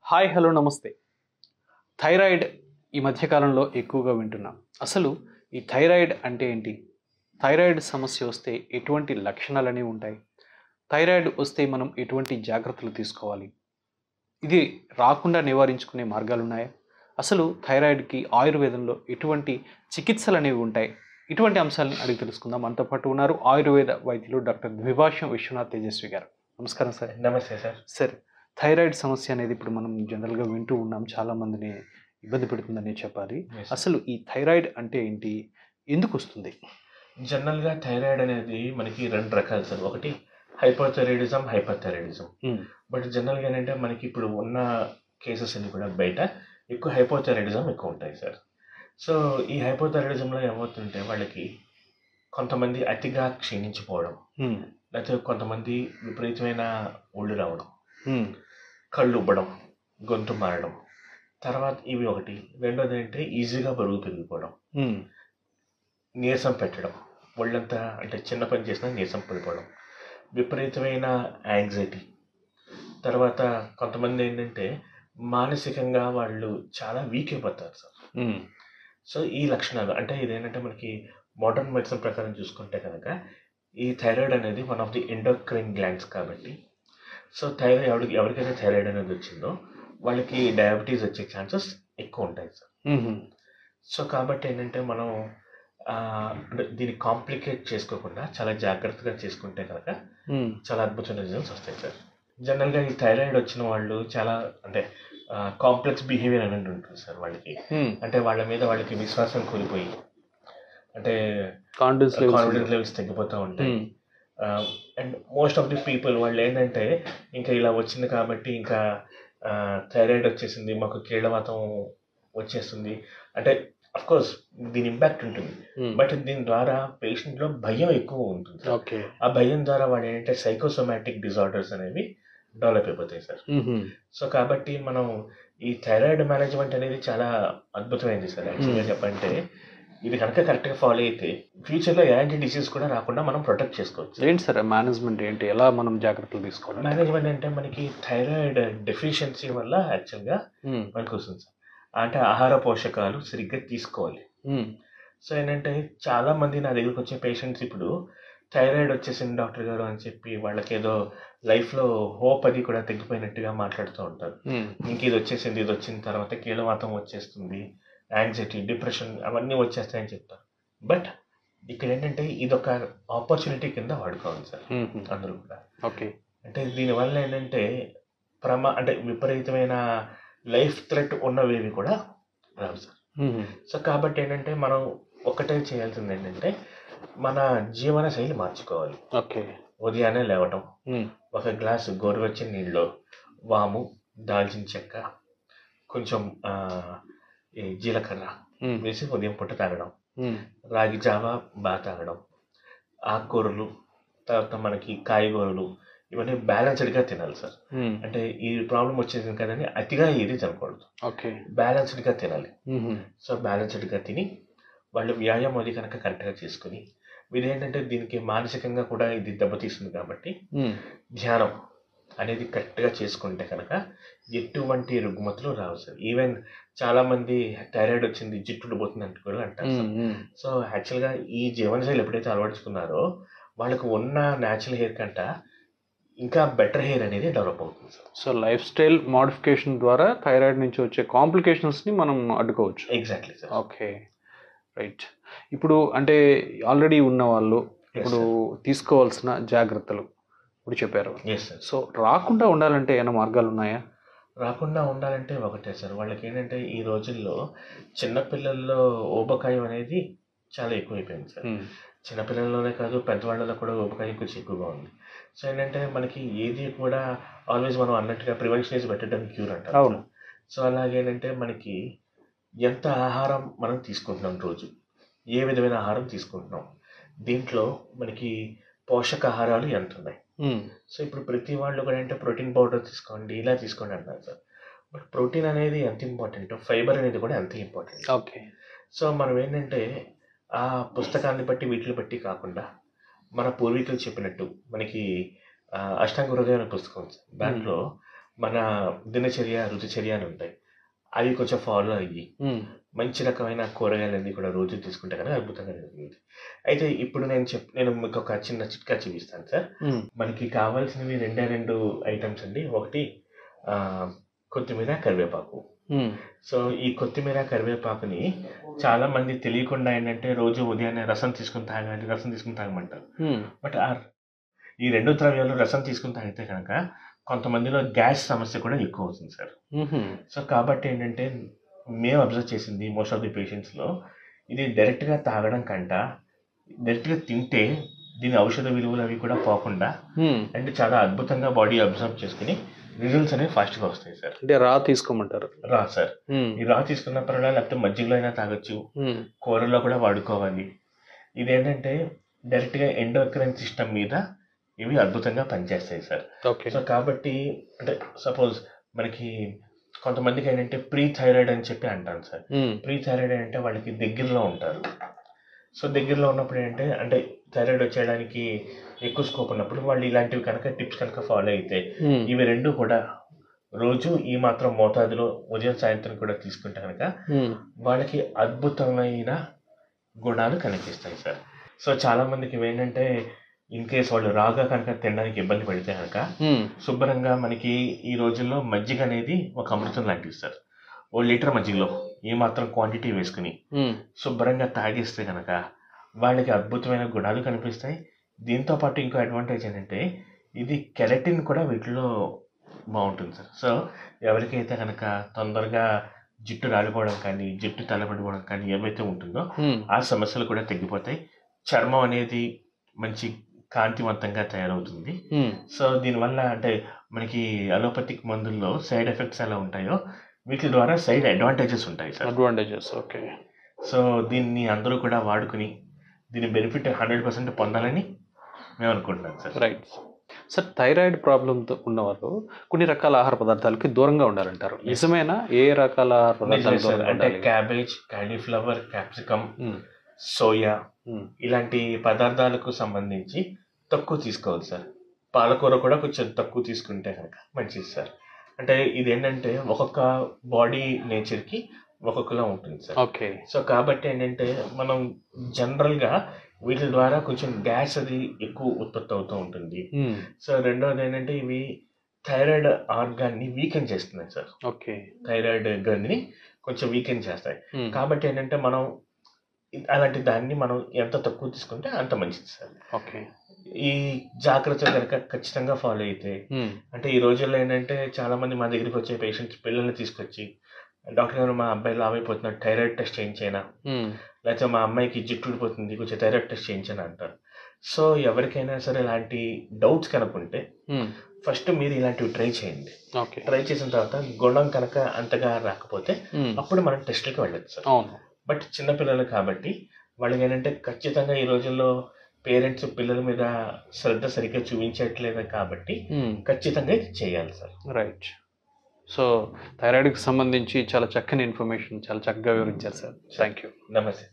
Hi hello నమస్తే. Thyroid ఈ మధ్య కాలంలో ఎక్కువగా వింటున్నాం. అసలు ఈ థైరాయిడ్ అంటే ఏంటి? థైరాయిడ్ సమస్య వస్తే ఎటువంటి లక్షణాలనేవి ఉంటాయి? థైరాయిడ్ వస్తే మనం ఎటువంటి జాగ్రత్తలు తీసుకోవాలి? ఇది రాకుండా నివారించుకునే మార్గాలున్నాయా? అసలు థైరాయిడ్‌కి ఆయుర్వేదంలో ఎటువంటి చికిత్సలనేవి ఉంటాయి? ఇటువంటి అంశాలను అడిగి తెలుసుకుందాం. మనతో పాటు ఉన్నారు ఆయుర్వేద వైద్యులు డాక్టర్ ద్విభాష్యం విశ్వనాథ్ తేజస్వి గారు. నమస్కారం సార్. నమస్తే సార్. సార్, థైరాయిడ్ సమస్య అనేది ఇప్పుడు మనం జనరల్‌గా వింటూ ఉన్నాం. చాలా మందిని ఇబ్బంది పెడుతుందనే చెప్పాలి. యెస్. అసలు ఈ థైరాయిడ్ అంటే ఏంటి? ఎందుకొస్తుంది? జనరల్‌గా థైరాయిడ్ అనేది మనకి 2 రకాలు సార్. ఒకటి హైపోథైరాయిడిజం, హైపర్ థైరాయిడిజం. హ్మ్. బట్ జనరల్‌గా ఏంటంటే మనకి ఇప్పుడు ఉన్న కేసెస్ అన్ని కూడా బయట ఎక్కువ హైపోథైరాయిడిజం ఎక్కువ ఉంటాయి సార్. సో, ఈ హైపోథైరాయిడిజంలో ఏమవుతుందంటే వాళ్ళకి కొంతమంది అతిగా క్షీణించిపోవడం, హ్మ్. లేకపోతే కొంతమంది విపరీతమైన ఒళ్ళు రావడం, హ్మ్. కళ్ళు ఉబ్బడం, గొంతు మారడం. తర్వాత ఇవి ఒకటి. రెండోదేంటే ఈజీగా బరువు పెరిగిపోవడం, హ్మ్. నీరసం పెట్టడం, ఒళ్ళంతా అంటే చిన్న పని చేసినా నీరసం పడిపోవడం, విపరీతమైన యాంగ్జైటీ. తర్వాత కొంతమంది ఏంటంటే మానసికంగా వాళ్ళు చాలా వీక్ అయిపోతారు సార్. హ్మ్. సో, ఈ లక్షణాలు అంటే ఇదేంటంటే మనకి మోడర్న్ మెడిసిన్ ప్రకారం చూసుకుంటే కనుక ఈ థైరాయిడ్ అనేది one of the endocrine glands కాబట్టి, సో ఎవరికైతే థైరాయిడ్ అనేది వచ్చిందో వాళ్ళకి డయాబెటీస్ వచ్చే ఛాన్సెస్ ఎక్కువ ఉంటాయి సార్. హుహు. సో, కాబట్టి ఏంటంటే మనం అంటే దీన్ని కాంప్లికేట్ చేసుకోకుండా చాలా జాగ్రత్తగా చేసుకుంటే కనుక హ్మ్. చాలా అద్భుతమైన రిజల్ట్స్ వస్తాయి సార్. జనరల్‌గా ఈ థైరాయిడ్ వచ్చిన వాళ్ళు చాలా అంటే కాంప్లెక్స్ బిహేవియర్ అనేది ఉంటుంది సార్ వాళ్ళకి. హ్మ్. అంటే వాళ్ళ మీద వాళ్ళకి విశ్వాసం కోల్పోయి అంటే కాన్ఫిడెన్స్ లెవెల్స్ కాన్ఫిడెన్స్ లెవెల్స్ తగ్గిపోతూ ఉంటాయి. హ్మ్. And most of the people వాళ్ళు ఏంటంటే ఇంకా ఇలా వచ్చింది కాబట్టి ఇంకా థైరాయిడ్ వచ్చేసింది, మాకు కీళ్ళవాతం వచ్చేస్తుంది. అంటే అఫ్‌కోర్స్ దీని ఇంపాక్ట్ ఉంటుంది. హ్మ్. బట్ దీని ద్వారా పేషెంట్‌లో భయం ఎక్కువ ఉంటుంది సార్. ఓకే. ఆ భయం ద్వారా వాడు ఏంటంటే సైకోసోమాటిక్ డిజార్డర్స్ అనేవి డెవలప్ అయిపోతాయి సార్. హుహు. సో, కాబట్టి మనం ఈ థైరాయిడ్ మేనేజ్‌మెంట్ అనేది చాలా అద్భుతమైనది సార్. యాక్చువల్‌గా హ్మ్. చెప్పంటే ఇది కనుక కరెక్ట్‌గా ఫాలో అయితే ఫ్యూచర్‌లో ఎలాంటి డిసీజ్ కూడా రాకుండా మనం ప్రొటెక్ట్ చేసుకోవచ్చు. ఏంటి సార్ మేనేజ్‌మెంట్ ఏంటి? ఎలా మనం జాగ్రత్తలు తీసుకోవాలి? మేనేజ్‌మెంట్ అంటే మనకి థైరాయిడ్ డెఫిషియన్సీ వల్ల యాక్చువల్‌గా హ్మ్. మనకొస్తుంది సార్. అంటే ఆహార పోషకాలు సరిగ్గా తీసుకోవాలి. హ్మ్. సో, ఏంటంటే చాలామంది నా దగ్గరకొచ్చే పేషెంట్స్ ఇప్పుడు థైరాయిడ్ వచ్చేసింది డాక్టర్ గారు అని చెప్పి వాళ్ళకేదో లైఫ్‌లో హోప్ అది కూడా తగ్గిపోయినట్టుగా మాట్లాడుతూ ఉంటారు. హ్మ్. ఇంకిది వచ్చేసింది, ఇది వచ్చిన తర్వాత కీళ్ళవాతం వచ్చేస్తుంది, యాంగ్జైటీ, డిప్రెషన్ అవన్నీ వచ్చేస్తాయని చెప్తారు. బట్ ఇక్కడేంటంటే ఇదొక ఆపర్చునిటీ కింద వాడుకోవాలి సార్ హుహు. అందరూ కూడా. ఓకే. అంటే దీనివల్ల ఏంటంటే అంటే విపరీతమైన లైఫ్ థ్రెట్ ఉన్నవేవి కూడా రావు సార్. హుహు. సో, కాబట్టి ఏంటంటే మనం ఒక్కటే చేయాల్సింది ఏంటంటే మన జీవన శైలి మార్చుకోవాలి. ఓకే. ఉదయాన్నే లేవటం, హ్మ్. ఒక గ్లాసు గోరువెచ్చని నీళ్ళలో వాము, దాల్చిన చెక్క, కొంచెం ఈ జీలకర్ర హ్మ్. వేసి ఉదయం పూట తాగడం. హ్మ్. రాగి జావ బాగా తాగడం. ఆకుకూరలు, తర్వాత మనకి కాయగూరలు ఇవన్నీ బ్యాలెన్స్‌డ్‌గా తినాలి సార్. హ్మ్. అంటే ఈ ప్రాబ్లమ్ వచ్చేసింది కదని అతిగా ఏది తినకూడదు. ఓకే. బ్యాలెన్స్‌డ్‌గా తినాలి. హుహు. సో, బ్యాలెన్స్‌డ్‌గా తిని వాళ్ళు వ్యాయామం అది కనుక కరెక్ట్‌గా చేసుకొని, ఇదేంటంటే దీనికి మానసికంగా కూడా ఇది దెబ్బతీస్తుంది కాబట్టి హ్మ్. ధ్యానం అనేది కరెక్ట్‌గా చేసుకుంటే కనుక ఎటువంటి రుగ్మతలు రావు సార్. ఈవెన్ చాలామంది థైరాయిడ్ వచ్చింది, జుట్టు ఊడిపోతుందని కూడా అంటారు హ్మ్. సార్. హ్మ్. సో, యాక్చువల్‌గా ఈ జీవనశైలి ఎప్పుడైతే అలవరుచుకున్నారో వాళ్ళకి ఉన్న నేచురల్ హెయిర్ కంట ఇంకా బెటర్ హెయిర్ అనేది డెవలప్ అవుతుంది sir. So, life style modification ద్వారా థైరాయిడ్ నుంచి వచ్చే కాంప్లికేషన్స్‌ని మనం అడ్డుకోవచ్చు. Exactly sir. ఓకే. రైట్. ఇప్పుడు అంటే ఆల్రెడీ ఉన్నవాళ్ళు యెస్ ఇప్పుడు సార్. తీసుకోవాల్సిన జాగ్రత్తలు ఇప్పుడు చెప్పారు. Yes sir. సో, రాకుండా ఉండాలంటే ఏమైనా మార్గాలున్నాయా? రాకుండా ఉండాలంటే ఒకటే సార్. వాళ్ళకేంటంటే ఈ రోజుల్లో చిన్న పిల్లల్లో ఊబకాయం అనేది చాలా ఎక్కువైపోయింది సార్. హ్మ్. చిన్న పిల్లల్లోనే కాదు పెద్దవాళ్ళలో కూడా ఊబకాయం కొంచెం ఎక్కువగా ఉంది. సో, ఏంటంటే మనకి ఏది కూడా ఆల్వేస్ మనం అన్నట్టుగా prevention is better then cure అంటారు అవును. సార్. సో, అలాగేంటంటే మనకి ఎంత ఆహారం మనం తీసుకుంటున్నాం రోజు, ఏ విధమైన ఆహారం తీసుకుంటున్నాం, దీంట్లో మనకి పోషకాహారాలు ఎంతున్నాయి. హ్మ్. సో, ఇప్పుడు ప్రతి వాళ్ళు కూడా ఏంటంటే ప్రోటీన్ పౌడర్ తీసుకోండి, ఇలా తీసుకోండి అంటున్నారు సార్. బట్ ప్రోటీన్ అనేది ఎంత ఇంపార్టెంటో ఫైబర్ అనేది కూడా అంతే ఇంపార్టెంట్. ఓకే. సో, మనం ఏంటంటే ఆ పుస్తకాన్ని బట్టి వీటిని బట్టి కాకుండా మన పూర్వీకులు చెప్పినట్టు మనకి అష్టాంగ హృదయం అనే పుస్తకం ఉంది సార్. హ్మ్. దాంట్లో మన దినచర్య, రుతుచర్య అని ఉంటాయి. అవి కొంచెం ఫాలో అయ్యి మంచి రకమైన కూరగాయలన్నీ కూడా రోజు తీసుకుంటే కనుక అద్భుతంగా జరుగుతుంది. అయితే ఇప్పుడు నేను మీకు ఒక చిన్న చిట్కా చూపిస్తాను సార్. మనకి కావాల్సినవి 2 ఐటమ్స్ అండి. ఒకటి కొత్తిమీర, కరివేపాకు. సో ఈ కొత్తిమీర, కరివేపాకుని చాలా మంది తెలియకుండా ఏంటంటే రోజు ఉదయాన్నే రసం తీసుకుని తాగమంటారు. బట్ ఈ 2 ద్రవ్యాలు రసం తీసుకుని తాగితే కనుక కొంతమందిలో గ్యాస్ సమస్య కూడా ఎక్కువ అవుతుంది సార్. సో కాబట్టి ఏంటంటే మేము అబ్జర్వ్ చేసింది మోస్ట్ ఆఫ్ ది పేషెంట్స్లో ఇది డైరెక్ట్గా తాగడం కంట డైరెక్ట్గా తింటే దీని ఔషధ విలువలు అవి కూడా పోకుండా అండ్ చాలా అద్భుతంగా బాడీ అబ్జర్వ్ చేసుకుని రిజల్ట్స్ అనేవి ఫాస్ట్గా వస్తాయి సార్. అంటే రా తీసుకోమంటారు. రా సార్, ఈ రా తీసుకున్నప్పుడు లేకపోతే మజ్జిగలో అయినా తాగొచ్చు, కూరల్లో కూడా వాడుకోవాలి. ఇదేంటంటే డైరెక్ట్గా ఎండోక్రైన్ సిస్టమ్ మీద ఇవి అద్భుతంగా పనిచేస్తాయి సార్. సో కాబట్టి అంటే సపోజ్ మనకి కొంతమందికి ఏంటంటే ప్రీ థైరాయిడ్ అని చెప్పి అంటాను సార్. ప్రీ థైరాయిడ్ అంటే వాళ్ళకి దగ్గరలో ఉంటారు. సో దగ్గరలో ఉన్నప్పుడు ఏంటంటే అంటే థైరాయిడ్ వచ్చేయడానికి ఎక్కువ స్కోప్ ఉన్నప్పుడు వాళ్ళు ఇలాంటివి కనుక టిప్స్ కనుక ఫాలో అయితే ఇవి 2 కూడా రోజు ఈ మాత్రం మోతాదులో ఉదయం సాయంత్రం కూడా తీసుకుంటే కనుక వాళ్ళకి అద్భుతమైన గుణాలు కనిపిస్తాయి సార్. సో చాలా మందికి ఏంటంటే ఇన్ కేస్ వాళ్ళు రాగా కనుక తినడానికి ఇబ్బంది పడితే కనుక శుభ్రంగా మనకి ఈ రోజుల్లో మజ్జిగ అనేది ఒక అమృతం లాంటిది సార్. 1 లీటర్ మజ్జిగలో ఏ మాత్రం క్వాంటిటీ వేసుకుని శుభ్రంగా తాగిస్తే కనుక వాళ్ళకి అద్భుతమైన గుణాలు కనిపిస్తాయి. దీంతో పాటు ఇంకో అడ్వాంటేజ్ ఏంటంటే ఇది కెరటిన్ కూడా వీటిలో బాగుంటుంది సార్. సో ఎవరికైతే కనుక తొందరగా జుట్టు రాలిపోవడం కానీ జుట్టు తెల్లబడిపోవడం కానీ ఏమైతే ఉంటుందో ఆ సమస్యలు కూడా తగ్గిపోతాయి. చర్మం అనేది మంచి కాంతివంతంగా తయారవుతుంది. సో దీనివల్ల అంటే మనకి అలోపతిక్ మందుల్లో సైడ్ ఎఫెక్ట్స్ ఎలా ఉంటాయో వీటి ద్వారా సైడ్ అడ్వాంటేజెస్ ఉంటాయి సార్. Advantages, okay. సో దీన్ని అందరూ కూడా వాడుకుని దీని బెనిఫిట్ 100% పొందాలని మేము అనుకుంటున్నాం సార్. Right sir. థైరాయిడ్ ప్రాబ్లంతో ఉన్నవారు కొన్ని రకాల ఆహార పదార్థాలకి దూరంగా ఉండాలంటారు. నిజమేనా? ఏ రకాల ఆహార పదార్థాలు అంటే క్యాబేజ్, కాలీఫ్లవర్, క్యాప్సికమ్, సోయా ఇలాంటి పదార్థాలకు సంబంధించి తక్కువ తీసుకోవాలి సార్. పాలకూర కూడా కొంచెం తక్కువ తీసుకుంటే కనుక మంచిది సార్. అంటే ఇది ఏంటంటే ఒక్కొక్క బాడీ నేచర్కి ఒక్కొక్కలా ఉంటుంది సార్. ఓకే. సో కాబట్టి ఏంటంటే మనం జనరల్గా వీటి ద్వారా కొంచెం గ్యాస్ అది ఎక్కువ ఉత్పత్తి అవుతూ ఉంటుంది. సో రెండోది ఏంటంటే ఇవి థైరాయిడ్ ఆర్గాన్ని వీకెన్ చేస్తున్నాయి సార్. ఓకే. థైరాయిడ్ గ్రంథిని కొంచెం వీకెన్ చేస్తాయి. కాబట్టి ఏంటంటే మనం అలాంటి దాన్ని మనం ఎంత తక్కువ తీసుకుంటే అంత మంచిది సార్. ఓకే. ఈ జాగ్రత్తలు కనుక ఖచ్చితంగా ఫాలో అయితే అంటే ఈ రోజుల్లో ఏంటంటే చాలా మంది మా దగ్గరికి వచ్చే పేషెంట్స్ పిల్లల్ని తీసుకొచ్చి డాక్టర్ గారు మా అబ్బాయి లావ్ అయిపోతున్నాడు, థైరాయిడ్ టెస్ట్ చేయించానా, లేకపోతే మా అమ్మాయికి జుట్టు ఊడిపోతుంది కొంచెం థైరాయిడ్ టెస్ట్ చేయించాను అంటారు. సో ఎవరికైనా సరే ఇలాంటి డౌట్స్ కనుకుంటే ఫస్ట్ మీరు ఇలాంటివి ట్రై చేయండి. ట్రై చేసిన తర్వాత గుణం కనుక అంతగా రాకపోతే అప్పుడు మనం టెస్ట్లకి వెళ్ళచ్చు సార్. బట్ చిన్నపిల్లలు కాబట్టి వాళ్ళకి ఏంటంటే ఖచ్చితంగా ఈ రోజుల్లో పేరెంట్స్ పిల్లల మీద శ్రద్ధ సరిగ్గా చూపించట్లేదు కాబట్టి ఖచ్చితంగా ఇది చేయాలి సార్. రైట్. సో థైరాయిడ్కి సంబంధించి చాలా చక్కని ఇన్ఫర్మేషన్ చాలా చక్కగా వివరించారు సార్. Thank you. నమస్తే.